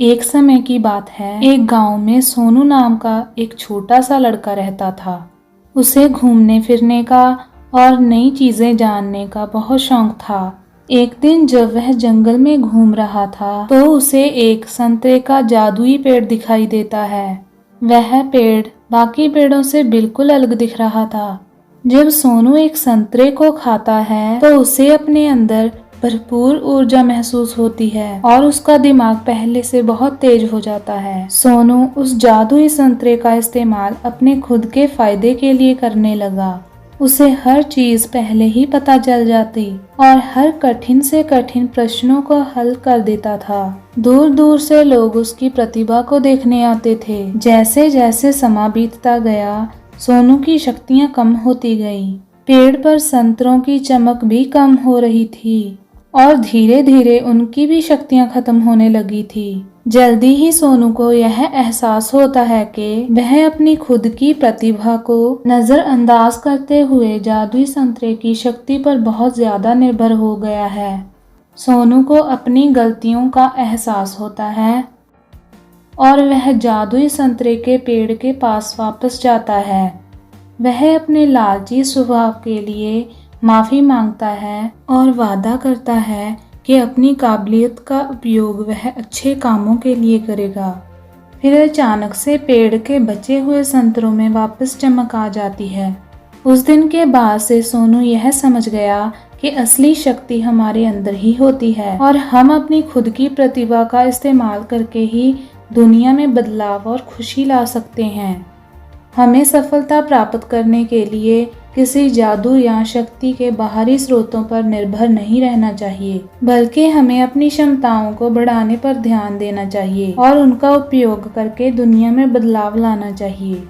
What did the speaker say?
एक समय की बात है, एक गांव में सोनू नाम का एक छोटा सा लड़का रहता था। उसे घूमने फिरने का और नई चीजें जानने का बहुत शौक था। एक दिन जब वह जंगल में घूम रहा था तो उसे एक संतरे का जादुई पेड़ दिखाई देता है। वह पेड़ बाकी पेड़ों से बिल्कुल अलग दिख रहा था। जब सोनू एक संतरे को खाता है तो उसे अपने अंदर भरपूर ऊर्जा महसूस होती है और उसका दिमाग पहले से बहुत तेज हो जाता है। सोनू उस जादुई संतरे का इस्तेमाल अपने खुद के फायदे के लिए करने लगा। उसे हर चीज पहले ही पता चल जाती और हर कठिन से कठिन प्रश्नों को हल कर देता था। दूर दूर से लोग उसकी प्रतिभा को देखने आते थे। जैसे जैसे समय बीतता गया, सोनू की शक्तियां कम होती गईं। पेड़ पर संतरों की चमक भी कम हो रही थी और धीरे धीरे उनकी भी शक्तियां खत्म होने लगी थी। जल्दी ही सोनू को यह एहसास होता है कि वह अपनी खुद की प्रतिभा को नजरअंदाज करते हुए जादुई संतरे की शक्ति पर बहुत ज्यादा निर्भर हो गया है। सोनू को अपनी गलतियों का एहसास होता है और वह जादुई संतरे के पेड़ के पास वापस जाता है। वह अपने लालची स्वभाव के लिए माफी मांगता है और वादा करता है कि अपनी काबिलियत का उपयोग वह अच्छे कामों के लिए करेगा। फिर अचानक से पेड़ के बचे हुए संतरों में वापस चमक आ जाती है। उस दिन के बाद से सोनू यह समझ गया कि असली शक्ति हमारे अंदर ही होती है और हम अपनी खुद की प्रतिभा का इस्तेमाल करके ही दुनिया में बदलाव और खुशी ला सकते हैं। हमें सफलता प्राप्त करने के लिए किसी जादू या शक्ति के बाहरी स्रोतों पर निर्भर नहीं रहना चाहिए, बल्कि हमें अपनी क्षमताओं को बढ़ाने पर ध्यान देना चाहिए और उनका उपयोग करके दुनिया में बदलाव लाना चाहिए।